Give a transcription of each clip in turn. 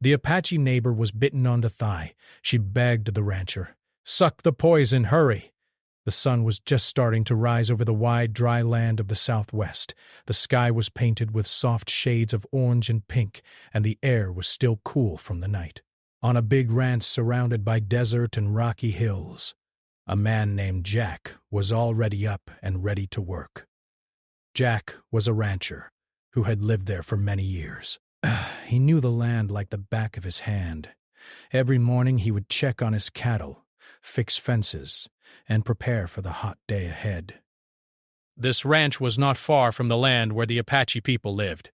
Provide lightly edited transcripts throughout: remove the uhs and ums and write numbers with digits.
The Apache neighbor was bitten on the thigh. She begged the rancher, "Suck the poison, hurry!" The sun was just starting to rise over the wide, dry land of the southwest. The sky was painted with soft shades of orange and pink, and the air was still cool from the night. On a big ranch surrounded by desert and rocky hills, a man named Jack was already up and ready to work. Jack was a rancher who had lived there for many years. He knew the land like the back of his hand. Every morning he would check on his cattle, fix fences, and prepare for the hot day ahead. This ranch was not far from the land where the Apache people lived.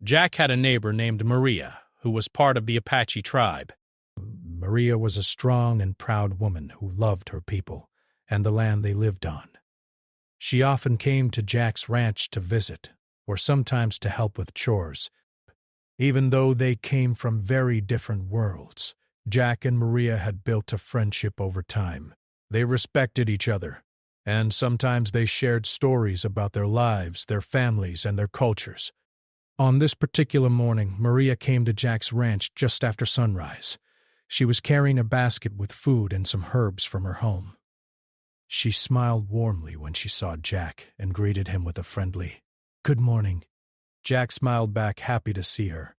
Jack had a neighbor named Maria, who was part of the Apache tribe. Maria was a strong and proud woman who loved her people and the land they lived on. She often came to Jack's ranch to visit, or sometimes to help with chores. Even though they came from very different worlds, Jack and Maria had built a friendship over time. They respected each other, and sometimes they shared stories about their lives, their families, and their cultures. On this particular morning, Maria came to Jack's ranch just after sunrise. She was carrying a basket with food and some herbs from her home. She smiled warmly when she saw Jack and greeted him with a friendly, "Good morning." Jack smiled back, happy to see her.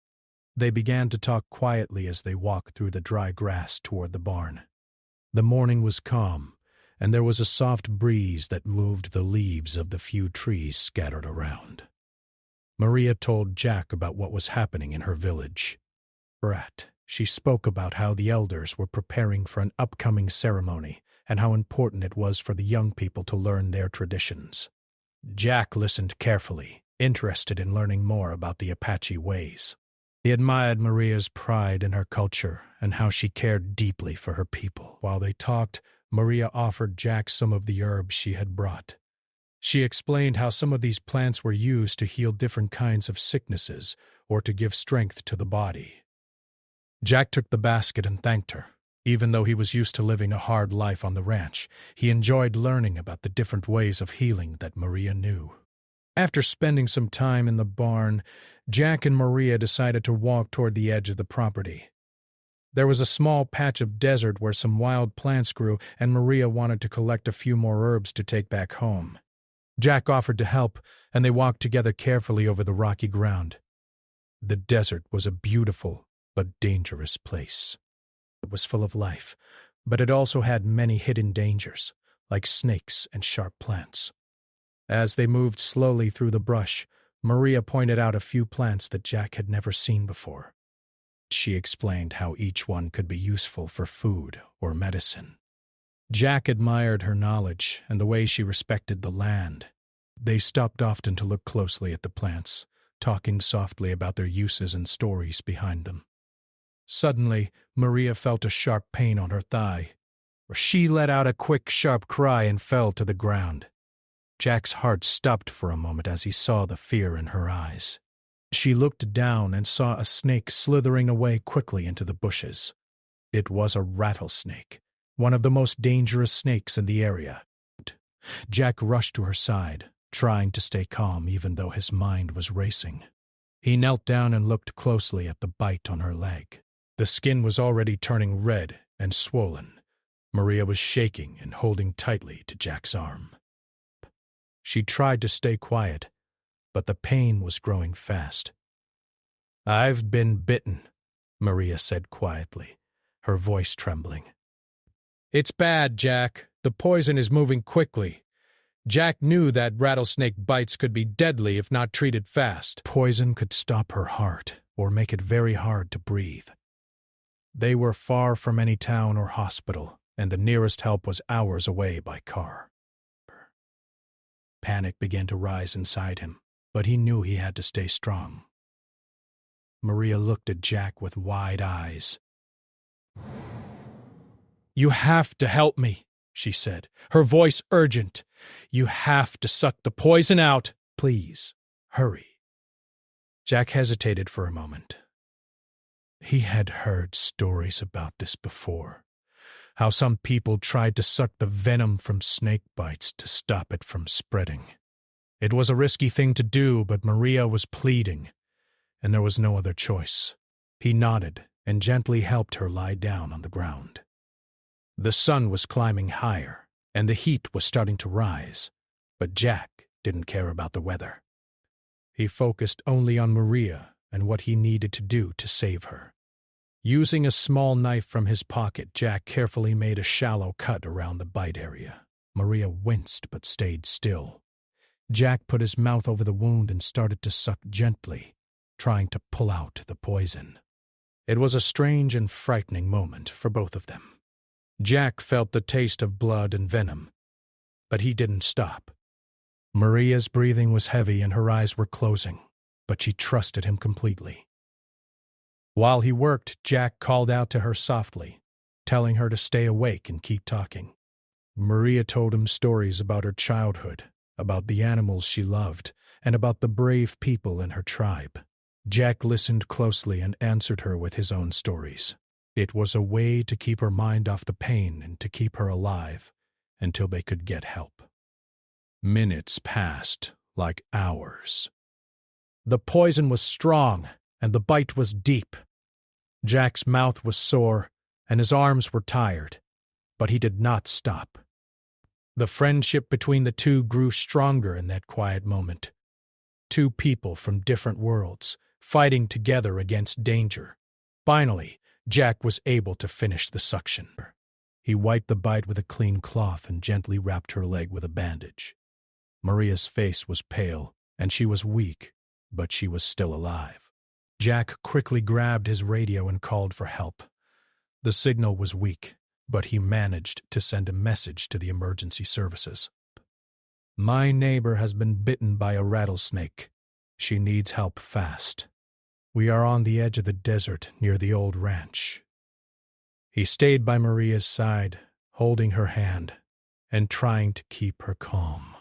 They began to talk quietly as they walked through the dry grass toward the barn. The morning was calm, and there was a soft breeze that moved the leaves of the few trees scattered around. Maria told Jack about what was happening in her village. She spoke about how the elders were preparing for an upcoming ceremony and how important it was for the young people to learn their traditions. Jack listened carefully, interested in learning more about the Apache ways. He admired Maria's pride in her culture and how she cared deeply for her people. While they talked, Maria offered Jack some of the herbs she had brought. She explained how some of these plants were used to heal different kinds of sicknesses or to give strength to the body. Jack took the basket and thanked her. Even though he was used to living a hard life on the ranch, he enjoyed learning about the different ways of healing that Maria knew. After spending some time in the barn, Jack and Maria decided to walk toward the edge of the property. There was a small patch of desert where some wild plants grew, and Maria wanted to collect a few more herbs to take back home. Jack offered to help, and they walked together carefully over the rocky ground. The desert was a beautiful but dangerous place. It was full of life, but it also had many hidden dangers, like snakes and sharp plants. As they moved slowly through the brush, Maria pointed out a few plants that Jack had never seen before. She explained how each one could be useful for food or medicine. Jack admired her knowledge and the way she respected the land. They stopped often to look closely at the plants, talking softly about their uses and stories behind them. Suddenly, Maria felt a sharp pain on her thigh. She let out a quick, sharp cry and fell to the ground. Jack's heart stopped for a moment as he saw the fear in her eyes. She looked down and saw a snake slithering away quickly into the bushes. It was a rattlesnake, one of the most dangerous snakes in the area. Jack rushed to her side, trying to stay calm even though his mind was racing. He knelt down and looked closely at the bite on her leg. The skin was already turning red and swollen. Maria was shaking and holding tightly to Jack's arm. She tried to stay quiet, but the pain was growing fast. "I've been bitten," Maria said quietly, her voice trembling. "It's bad, Jack. The poison is moving quickly." Jack knew that rattlesnake bites could be deadly if not treated fast. Poison could stop her heart or make it very hard to breathe. They were far from any town or hospital, and the nearest help was hours away by car. Panic began to rise inside him, but he knew he had to stay strong. Maria looked at Jack with wide eyes. "You have to help me," she said, her voice urgent. "You have to suck the poison out. Please, hurry." Jack hesitated for a moment. He had heard stories about this before, how some people tried to suck the venom from snake bites to stop it from spreading. It was a risky thing to do, but Maria was pleading, and there was no other choice. He nodded and gently helped her lie down on the ground. The sun was climbing higher, and the heat was starting to rise, but Jack didn't care about the weather. He focused only on Maria and what he needed to do to save her. Using a small knife from his pocket, Jack carefully made a shallow cut around the bite area. Maria winced but stayed still. Jack put his mouth over the wound and started to suck gently, trying to pull out the poison. It was a strange and frightening moment for both of them. Jack felt the taste of blood and venom, but he didn't stop. Maria's breathing was heavy and her eyes were closing, but she trusted him completely. While he worked, Jack called out to her softly, telling her to stay awake and keep talking. Maria told him stories about her childhood, about the animals she loved, and about the brave people in her tribe. Jack listened closely and answered her with his own stories. It was a way to keep her mind off the pain and to keep her alive until they could get help. Minutes passed like hours. The poison was strong and the bite was deep. Jack's mouth was sore and his arms were tired, but he did not stop. The friendship between the two grew stronger in that quiet moment. Two people from different worlds, fighting together against danger. Finally, Jack was able to finish the suction. He wiped the bite with a clean cloth and gently wrapped her leg with a bandage. Maria's face was pale, and she was weak, but she was still alive. Jack quickly grabbed his radio and called for help. The signal was weak, but he managed to send a message to the emergency services. "My neighbor has been bitten by a rattlesnake. She needs help fast. We are on the edge of the desert near the old ranch." He stayed by Maria's side, holding her hand and trying to keep her calm.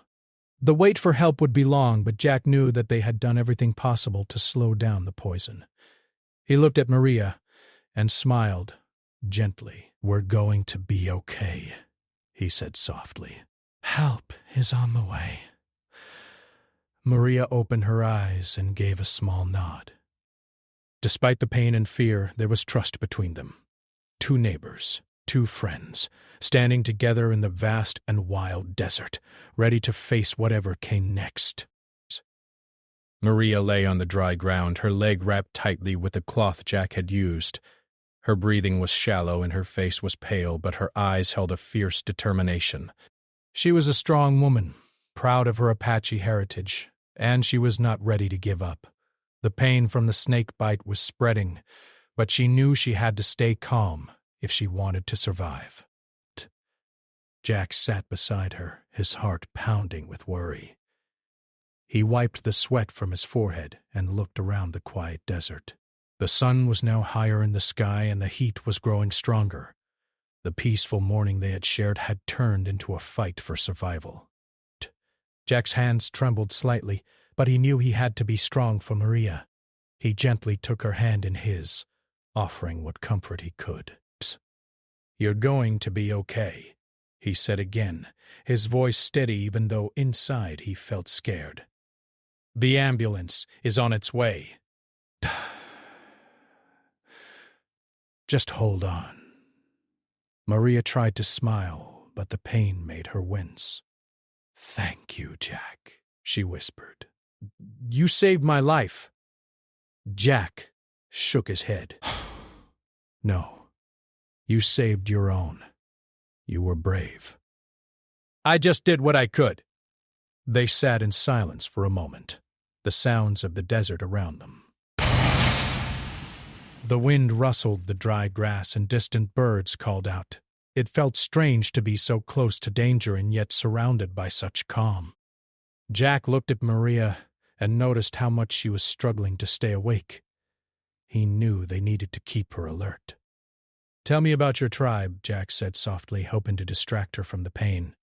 The wait for help would be long, but Jack knew that they had done everything possible to slow down the poison. He looked at Maria and smiled gently. "We're going to be okay," he said softly. "Help is on the way." Maria opened her eyes and gave a small nod. Despite the pain and fear, there was trust between them. Two neighbors, two friends, standing together in the vast and wild desert, ready to face whatever came next. Maria lay on the dry ground, her leg wrapped tightly with the cloth Jack had used. Her breathing was shallow and her face was pale, but her eyes held a fierce determination. She was a strong woman, proud of her Apache heritage, and she was not ready to give up. The pain from the snake bite was spreading, but she knew she had to stay calm if she wanted to survive. Jack sat beside her, his heart pounding with worry. He wiped the sweat from his forehead and looked around the quiet desert. The sun was now higher in the sky and the heat was growing stronger. The peaceful morning they had shared had turned into a fight for survival. Jack's hands trembled slightly, but he knew he had to be strong for Maria. He gently took her hand in his, offering what comfort he could. "You're going to be okay," he said again, his voice steady even though inside he felt scared. "The ambulance is on its way. Just hold on." Maria tried to smile, but the pain made her wince. "Thank you, Jack," she whispered. "You saved my life." Jack shook his head. "No, you saved your own. You were brave." "I just did what I could." They sat in silence for a moment, the sounds of the desert around them. The wind rustled the dry grass and distant birds called out. It felt strange to be so close to danger and yet surrounded by such calm. Jack looked at Maria and noticed how much she was struggling to stay awake. He knew they needed to keep her alert. "Tell me about your tribe," Jack said softly, hoping to distract her from the pain.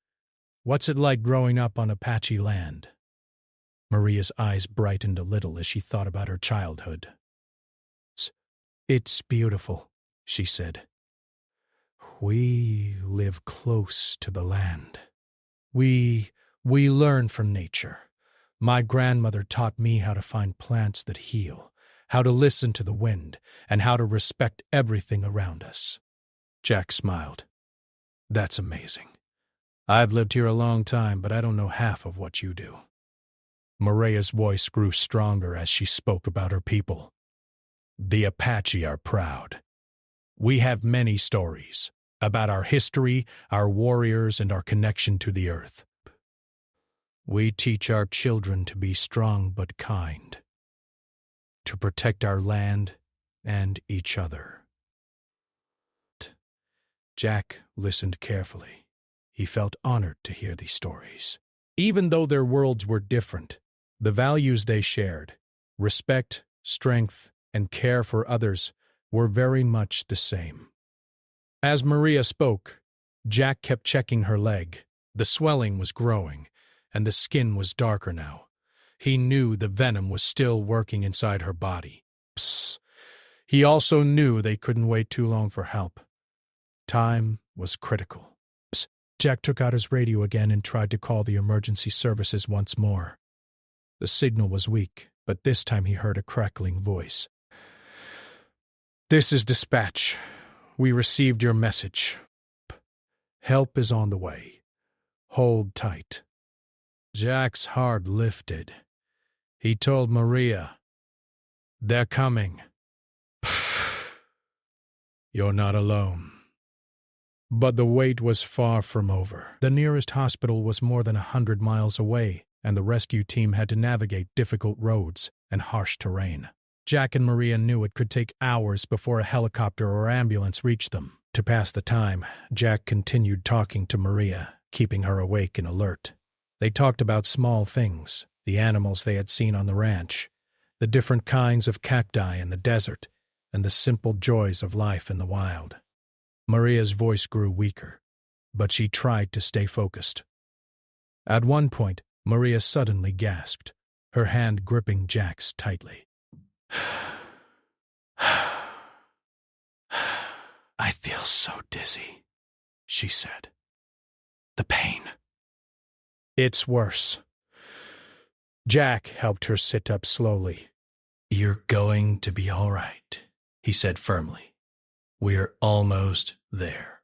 "What's it like growing up on Apache land?" Maria's eyes brightened a little as she thought about her childhood. "It's beautiful," she said. "We live close to the land. We learn from nature. My grandmother taught me how to find plants that heal, how to listen to the wind, and how to respect everything around us. Jack smiled. That's amazing. I've lived here a long time, but I don't know half of what you do. Maria's voice grew stronger as she spoke about her people. The Apache are proud. We have many stories about our history, our warriors, and our connection to the earth. We teach our children to be strong but kind, to protect our land and each other. Jack listened carefully. He felt honored to hear these stories. Even though their worlds were different, the values they shared, respect, strength, and care for others, were very much the same. As Maria spoke, Jack kept checking her leg. The swelling was growing, and the skin was darker now. He knew the venom was still working inside her body. Psst. He also knew they couldn't wait too long for help. Time was critical. Psst. Jack took out his radio again and tried to call the emergency services once more. The signal was weak, but this time he heard a crackling voice. This is dispatch. We received your message. Help is on the way. Hold tight. Jack's heart lifted. He told Maria, "They're coming." You're not alone. But the wait was far from over. The nearest hospital was more than 100 miles away, and the rescue team had to navigate difficult roads and harsh terrain. Jack and Maria knew it could take hours before a helicopter or ambulance reached them. To pass the time, Jack continued talking to Maria, keeping her awake and alert. They talked about small things, the animals they had seen on the ranch, the different kinds of cacti in the desert, and the simple joys of life in the wild. Maria's voice grew weaker, but she tried to stay focused. At one point, Maria suddenly gasped, her hand gripping Jack's tightly. I feel so dizzy, she said. The pain. It's worse. Jack helped her sit up slowly. You're going to be all right, he said firmly. We're almost there.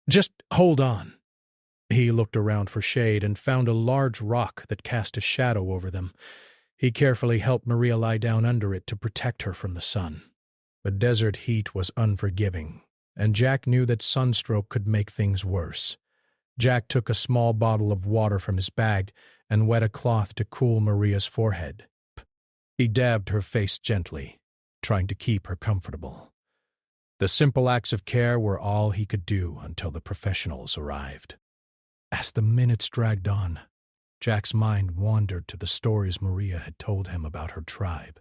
Just hold on. He looked around for shade and found a large rock that cast a shadow over them. He carefully helped Maria lie down under it to protect her from the sun. The desert heat was unforgiving, and Jack knew that sunstroke could make things worse. Jack took a small bottle of water from his bag and wet a cloth to cool Maria's forehead. He dabbed her face gently, trying to keep her comfortable. The simple acts of care were all he could do until the professionals arrived. As the minutes dragged on, Jack's mind wandered to the stories Maria had told him about her tribe.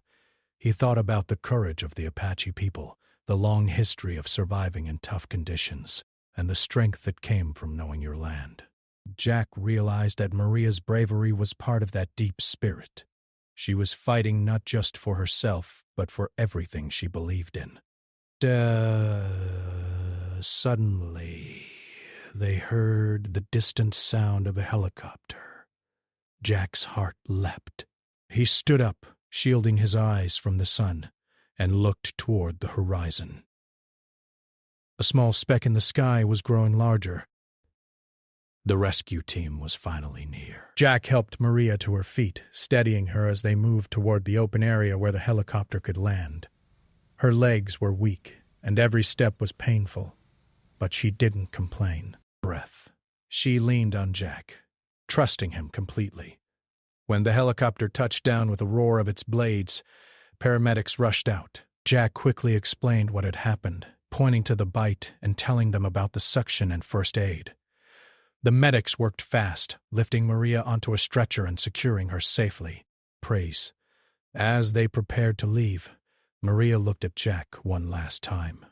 He thought about the courage of the Apache people, the long history of surviving in tough conditions, and the strength that came from knowing your land. Jack realized that Maria's bravery was part of that deep spirit. She was fighting not just for herself, but for everything she believed in. Suddenly, they heard the distant sound of a helicopter. Jack's heart leapt. He stood up, shielding his eyes from the sun, and looked toward the horizon. A small speck in the sky was growing larger. The rescue team was finally near. Jack helped Maria to her feet, steadying her as they moved toward the open area where the helicopter could land. Her legs were weak, and every step was painful, but she didn't complain. Breath. She leaned on Jack, trusting him completely. When the helicopter touched down with a roar of its blades, paramedics rushed out. Jack quickly explained what had happened, pointing to the bite and telling them about the suction and first aid. The medics worked fast, lifting Maria onto a stretcher and securing her safely. Praise. As they prepared to leave, Maria looked at Jack one last time.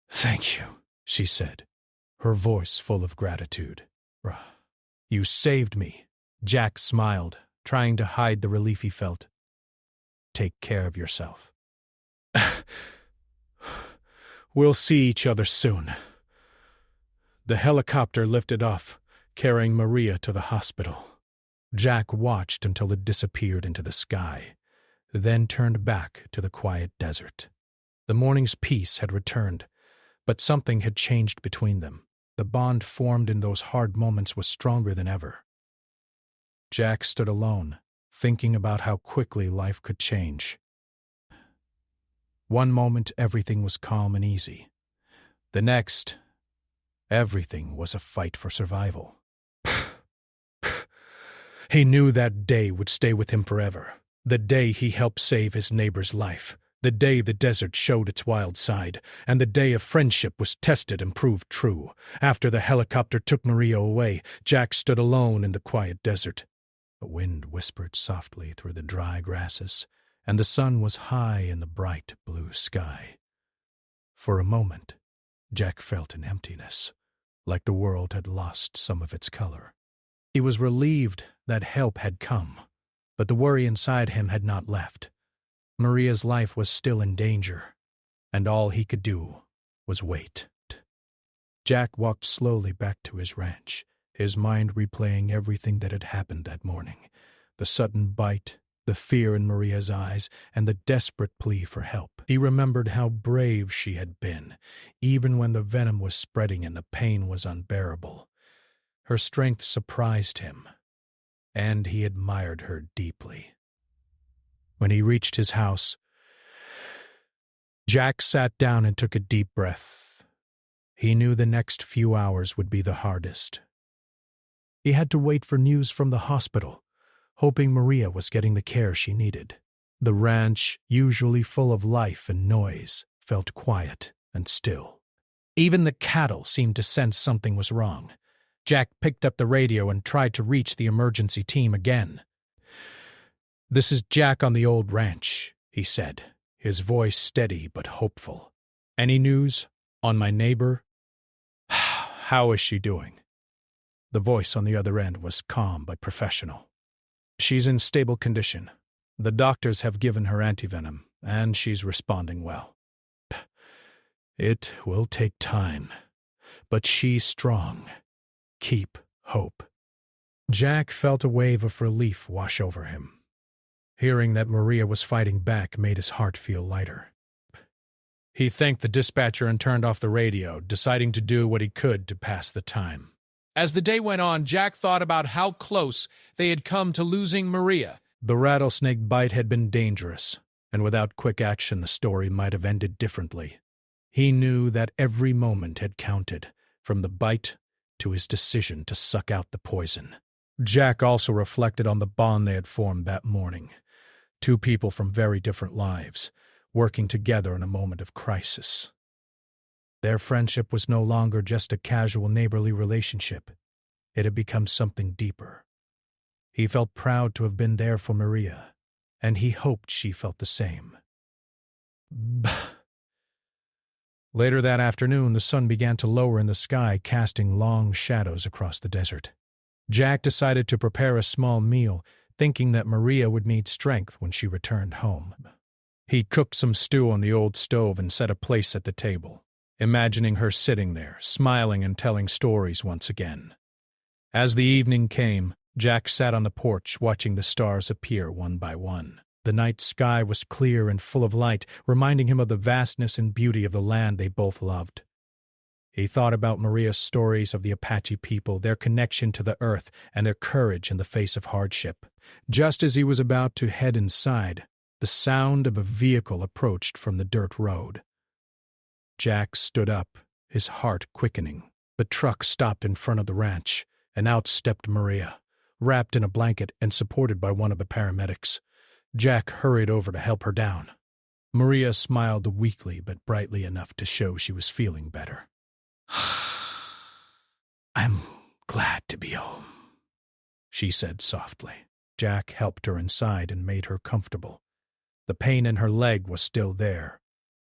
Thank you, she said, her voice full of gratitude. You saved me. Jack smiled, trying to hide the relief he felt. Take care of yourself. We'll see each other soon. The helicopter lifted off, carrying Maria to the hospital. Jack watched until it disappeared into the sky, then turned back to the quiet desert. The morning's peace had returned, but something had changed between them. The bond formed in those hard moments was stronger than ever. Jack stood alone, thinking about how quickly life could change. One moment everything was calm and easy. The next, everything was a fight for survival. He knew that day would stay with him forever. The day he helped save his neighbor's life. The day the desert showed its wild side. And the day of friendship was tested and proved true. After the helicopter took Maria away, Jack stood alone in the quiet desert. The wind whispered softly through the dry grasses, and the sun was high in the bright blue sky. For a moment, Jack felt an emptiness, like the world had lost some of its color. He was relieved that help had come, but the worry inside him had not left. Maria's life was still in danger, and all he could do was wait. Jack walked slowly back to his ranch, his mind replaying everything that had happened that morning. The sudden bite, the fear in Maria's eyes, and the desperate plea for help. He remembered how brave she had been, even when the venom was spreading and the pain was unbearable. Her strength surprised him, and he admired her deeply. When he reached his house, Jack sat down and took a deep breath. He knew the next few hours would be the hardest. He had to wait for news from the hospital, hoping Maria was getting the care she needed. The ranch, usually full of life and noise, felt quiet and still. Even the cattle seemed to sense something was wrong. Jack picked up the radio and tried to reach the emergency team again. "This is Jack on the old ranch," he said, his voice steady but hopeful. "Any news on my neighbor? How is she doing?" The voice on the other end was calm but professional. "She's in stable condition. The doctors have given her antivenom, and she's responding well. It will take time, but she's strong. Keep hope." Jack felt a wave of relief wash over him. Hearing that Maria was fighting back made his heart feel lighter. He thanked the dispatcher and turned off the radio, deciding to do what he could to pass the time. As the day went on, Jack thought about how close they had come to losing Maria. The rattlesnake bite had been dangerous, and without quick action the story might have ended differently. He knew that every moment had counted, from the bite to his decision to suck out the poison. Jack also reflected on the bond they had formed that morning. Two people from very different lives, working together in a moment of crisis. Their friendship was no longer just a casual neighborly relationship. It had become something deeper. He felt proud to have been there for Maria, and he hoped she felt the same. Later that afternoon, the sun began to lower in the sky, casting long shadows across the desert. Jack decided to prepare a small meal, thinking that Maria would need strength when she returned home. He cooked some stew on the old stove and set a place at the table, imagining her sitting there, smiling and telling stories once again. As the evening came, Jack sat on the porch watching the stars appear one by one. The night sky was clear and full of light, reminding him of the vastness and beauty of the land they both loved. He thought about Maria's stories of the Apache people, their connection to the earth, and their courage in the face of hardship. Just as he was about to head inside, the sound of a vehicle approached from the dirt road. Jack stood up, his heart quickening. The truck stopped in front of the ranch, and out stepped Maria, wrapped in a blanket and supported by one of the paramedics. Jack hurried over to help her down. Maria smiled weakly but brightly enough to show she was feeling better. "I'm glad to be home," she said softly. Jack helped her inside and made her comfortable. The pain in her leg was still there,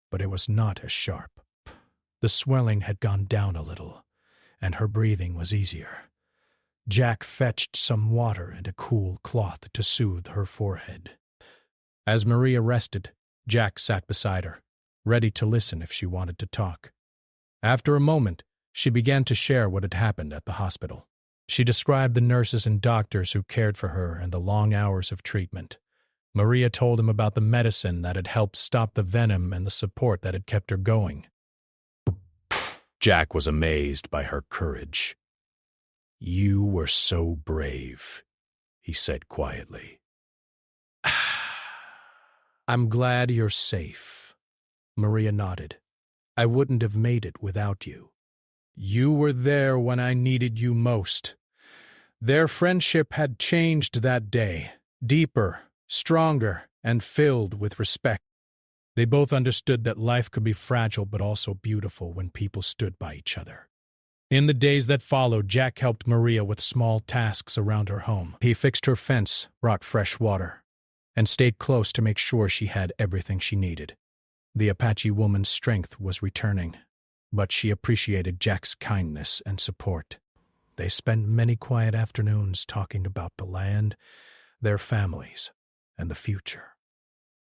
but it was not as sharp. The swelling had gone down a little, and her breathing was easier. Jack fetched some water and a cool cloth to soothe her forehead. As Maria rested, Jack sat beside her, ready to listen if she wanted to talk. After a moment, she began to share what had happened at the hospital. She described the nurses and doctors who cared for her and the long hours of treatment. Maria told him about the medicine that had helped stop the venom and the support that had kept her going. Jack was amazed by her courage. "You were so brave," he said quietly. "I'm glad you're safe." Maria nodded. "I wouldn't have made it without you. You were there when I needed you most." Their friendship had changed that day, deeper, stronger, and filled with respect. They both understood that life could be fragile but also beautiful when people stood by each other. In the days that followed, Jack helped Maria with small tasks around her home. He fixed her fence, brought fresh water, and stayed close to make sure she had everything she needed. The Apache woman's strength was returning, but she appreciated Jack's kindness and support. They spent many quiet afternoons talking about the land, their families, and the future.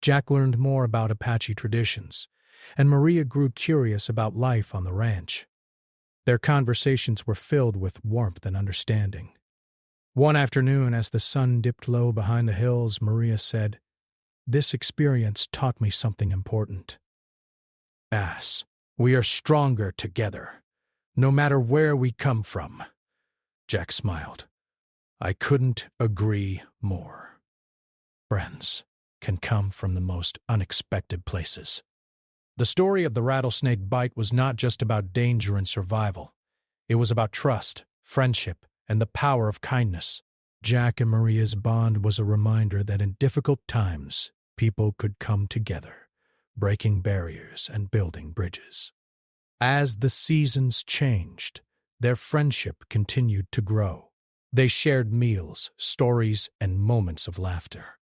Jack learned more about Apache traditions, and Maria grew curious about life on the ranch. Their conversations were filled with warmth and understanding. One afternoon, as the sun dipped low behind the hills, Maria said, "This experience taught me something important. We are stronger together, no matter where we come from." Jack smiled. "I couldn't agree more. Friends can come from the most unexpected places." The story of the rattlesnake bite was not just about danger and survival. It was about trust, friendship, and the power of kindness. Jack and Maria's bond was a reminder that in difficult times, people could come together, breaking barriers and building bridges. As the seasons changed, their friendship continued to grow. They shared meals, stories, and moments of laughter.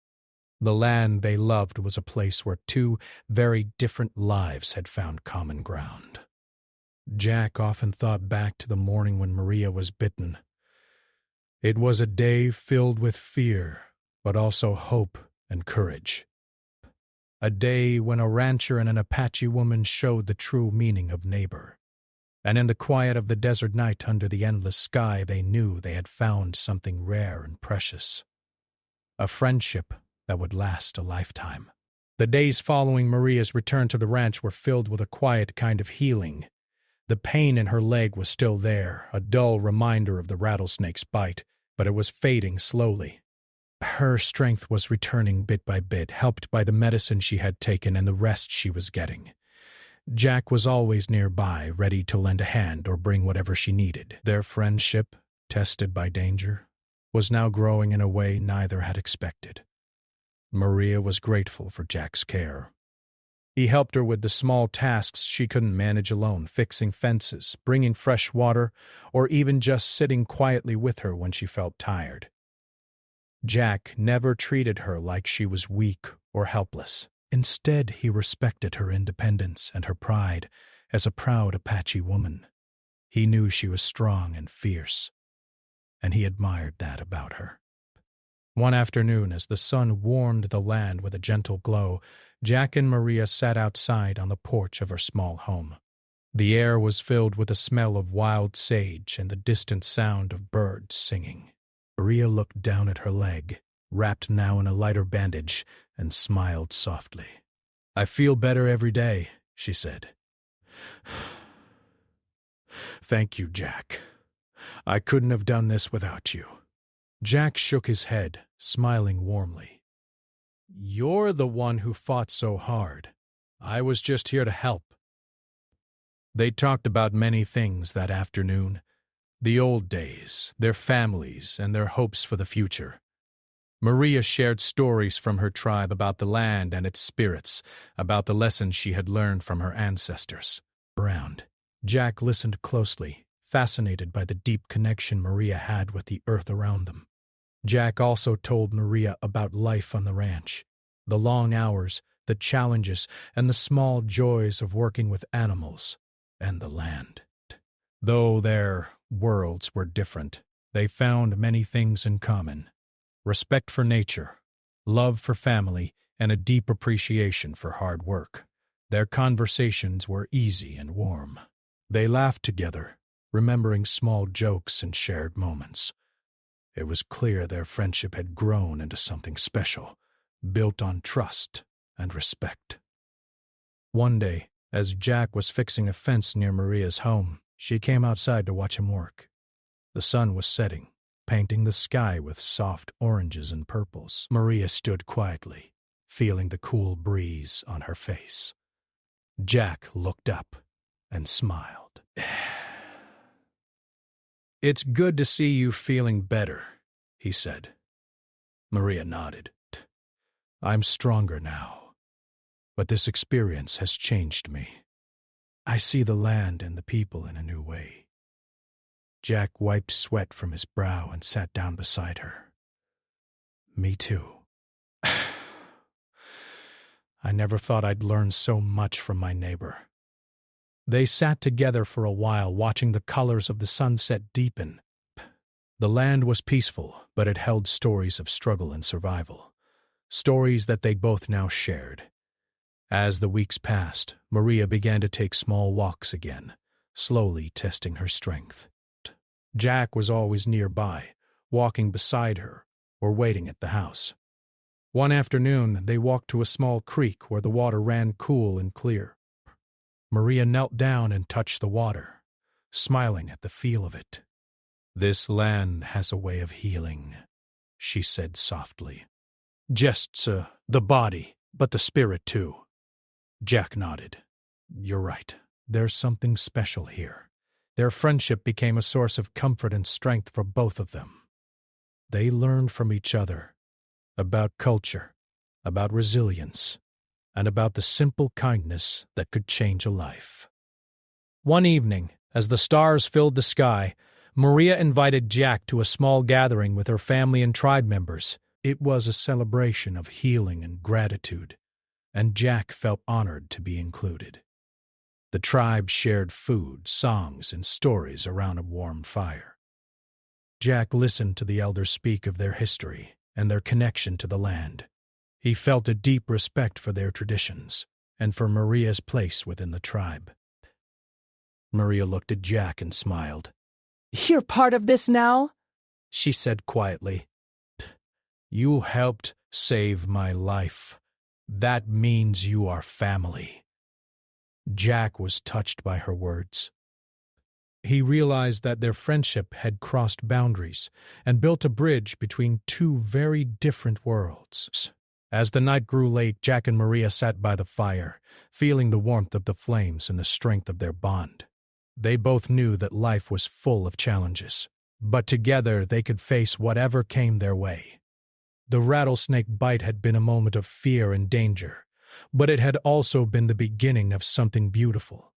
The land they loved was a place where two very different lives had found common ground. Jack often thought back to the morning when Maria was bitten. It was a day filled with fear, but also hope and courage. A day when a rancher and an Apache woman showed the true meaning of neighbor. And in the quiet of the desert night under the endless sky, they knew they had found something rare and precious. A friendship that would last a lifetime. The days following Maria's return to the ranch were filled with a quiet kind of healing. The pain in her leg was still there, a dull reminder of the rattlesnake's bite, but it was fading slowly. Her strength was returning bit by bit, helped by the medicine she had taken and the rest she was getting. Jack was always nearby, ready to lend a hand or bring whatever she needed. Their friendship, tested by danger, was now growing in a way neither had expected. Maria was grateful for Jack's care. He helped her with the small tasks she couldn't manage alone, fixing fences, bringing fresh water, or even just sitting quietly with her when she felt tired. Jack never treated her like she was weak or helpless. Instead, he respected her independence and her pride as a proud Apache woman. He knew she was strong and fierce, and he admired that about her. One afternoon, as the sun warmed the land with a gentle glow, Jack and Maria sat outside on the porch of her small home. The air was filled with the smell of wild sage and the distant sound of birds singing. Maria looked down at her leg, wrapped now in a lighter bandage, and smiled softly. "I feel better every day," she said. "Thank you, Jack. I couldn't have done this without you." Jack shook his head, smiling warmly. "You're the one who fought so hard. I was just here to help." They talked about many things that afternoon. The old days, their families, and their hopes for the future. Maria shared stories from her tribe about the land and its spirits, about the lessons she had learned from her ancestors. Around, Jack listened closely, fascinated by the deep connection Maria had with the earth around them. Jack also told Maria about life on the ranch, the long hours, the challenges, and the small joys of working with animals and the land. Though their worlds were different, they found many things in common: respect for nature, love for family, and a deep appreciation for hard work. Their conversations were easy and warm. They laughed together, remembering small jokes and shared moments. It was clear their friendship had grown into something special, built on trust and respect. One day, as Jack was fixing a fence near Maria's home, she came outside to watch him work. The sun was setting, painting the sky with soft oranges and purples. Maria stood quietly, feeling the cool breeze on her face. Jack looked up and smiled. "It's good to see you feeling better," he said. Maria nodded. "I'm stronger now, but this experience has changed me. I see the land and the people in a new way." Jack wiped sweat from his brow and sat down beside her. "Me too. I never thought I'd learn so much from my neighbor." They sat together for a while, watching the colors of the sunset deepen. The land was peaceful, but it held stories of struggle and survival, stories that they both now shared. As the weeks passed, Maria began to take small walks again, slowly testing her strength. Jack was always nearby, walking beside her or waiting at the house. One afternoon, they walked to a small creek where the water ran cool and clear. Maria knelt down and touched the water, smiling at the feel of it. "This land has a way of healing," she said softly. "Just the body, but the spirit too." Jack nodded. "You're right. There's something special here." Their friendship became a source of comfort and strength for both of them. They learned from each other about culture, about resilience, and about the simple kindness that could change a life. One evening, as the stars filled the sky, Maria invited Jack to a small gathering with her family and tribe members. It was a celebration of healing and gratitude, and Jack felt honored to be included. The tribe shared food, songs, and stories around a warm fire. Jack listened to the elders speak of their history and their connection to the land. He felt a deep respect for their traditions and for Maria's place within the tribe. Maria looked at Jack and smiled. "You're part of this now?" she said quietly. "You helped save my life. That means you are family." Jack was touched by her words. He realized that their friendship had crossed boundaries and built a bridge between two very different worlds. As the night grew late, Jack and Maria sat by the fire, feeling the warmth of the flames and the strength of their bond. They both knew that life was full of challenges, but together they could face whatever came their way. The rattlesnake bite had been a moment of fear and danger, but it had also been the beginning of something beautiful,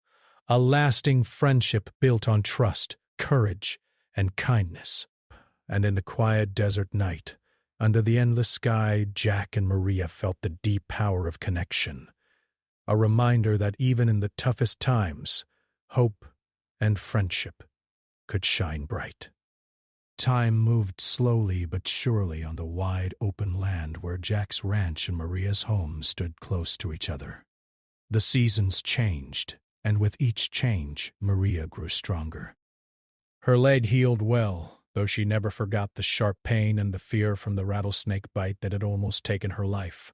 a lasting friendship built on trust, courage, and kindness. And in the quiet desert night, under the endless sky, Jack and Maria felt the deep power of connection, a reminder that even in the toughest times, hope and friendship could shine bright. Time moved slowly but surely on the wide open land where Jack's ranch and Maria's home stood close to each other. The seasons changed, and with each change, Maria grew stronger. Her leg healed well, though she never forgot the sharp pain and the fear from the rattlesnake bite that had almost taken her life.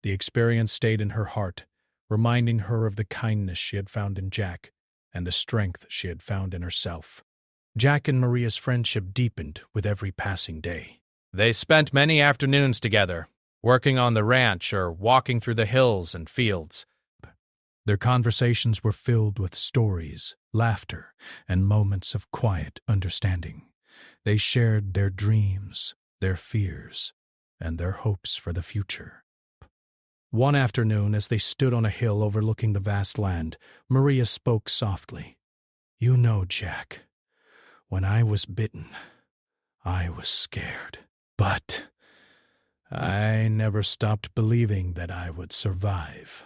The experience stayed in her heart, reminding her of the kindness she had found in Jack and the strength she had found in herself. Jack and Maria's friendship deepened with every passing day. They spent many afternoons together, working on the ranch or walking through the hills and fields. Their conversations were filled with stories, laughter, and moments of quiet understanding. They shared their dreams, their fears, and their hopes for the future. One afternoon, as they stood on a hill overlooking the vast land, Maria spoke softly. "You know, Jack, when I was bitten, I was scared. But I never stopped believing that I would survive.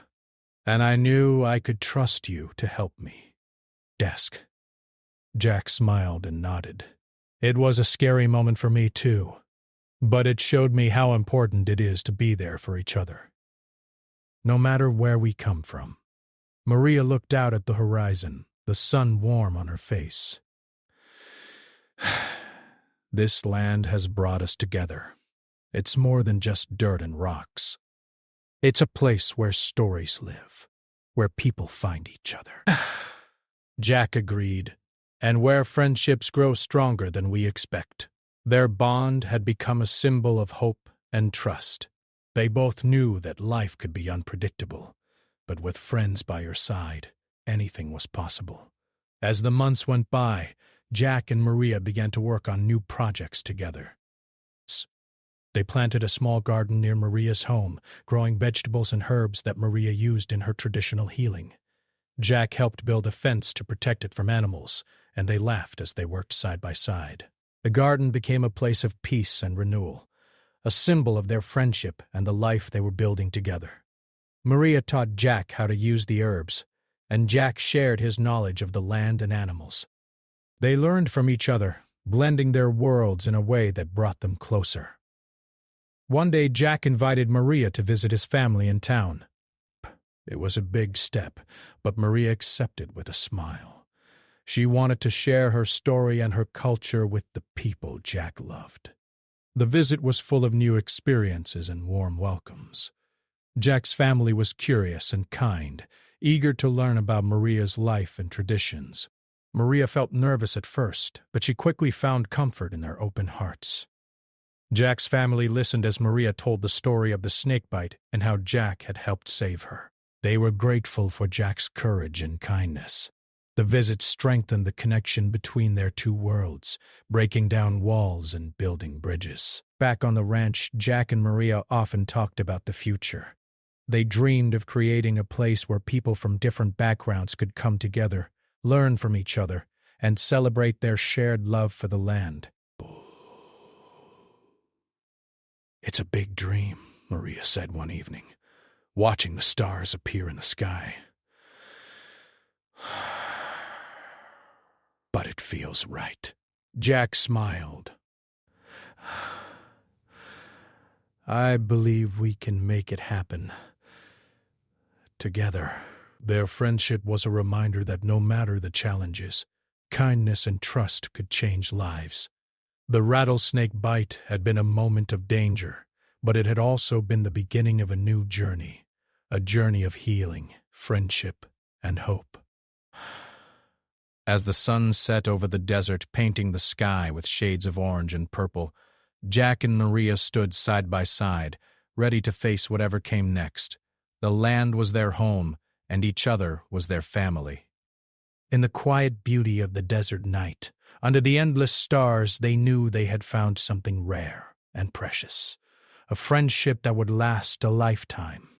And I knew I could trust you to help me." Desk. Jack smiled and nodded. "It was a scary moment for me, too. But it showed me how important it is to be there for each other, no matter where we come from." Maria looked out at the horizon, the sun warm on her face. This land has brought us together. It's more than just dirt and rocks. It's a place where stories live, where people find each other. Jack agreed, and where friendships grow stronger than we expect. Their bond had become a symbol of hope and trust. They both knew that life could be unpredictable, but with friends by your side, anything was possible. As the months went by, Jack and Maria began to work on new projects together. They planted a small garden near Maria's home, growing vegetables and herbs that Maria used in her traditional healing. Jack helped build a fence to protect it from animals, and they laughed as they worked side by side. The garden became a place of peace and renewal, a symbol of their friendship and the life they were building together. Maria taught Jack how to use the herbs, and Jack shared his knowledge of the land and animals. They learned from each other, blending their worlds in a way that brought them closer. One day, Jack invited Maria to visit his family in town. It was a big step, but Maria accepted with a smile. She wanted to share her story and her culture with the people Jack loved. The visit was full of new experiences and warm welcomes. Jack's family was curious and kind, eager to learn about Maria's life and traditions. Maria felt nervous at first, but she quickly found comfort in their open hearts. Jack's family listened as Maria told the story of the snakebite and how Jack had helped save her. They were grateful for Jack's courage and kindness. The visit strengthened the connection between their two worlds, breaking down walls and building bridges. Back on the ranch, Jack and Maria often talked about the future. They dreamed of creating a place where people from different backgrounds could come together, learn from each other, and celebrate their shared love for the land. "It's a big dream," Maria said one evening, watching the stars appear in the sky. "But it feels right." Jack smiled. "I believe we can make it happen. Together." Their friendship was a reminder that no matter the challenges, kindness and trust could change lives. The rattlesnake bite had been a moment of danger, but it had also been the beginning of a new journey, a journey of healing, friendship, and hope. As the sun set over the desert, painting the sky with shades of orange and purple, Jack and Maria stood side by side, ready to face whatever came next. The land was their home, and each other was their family. In the quiet beauty of the desert night, under the endless stars, they knew they had found something rare and precious, a friendship that would last a lifetime.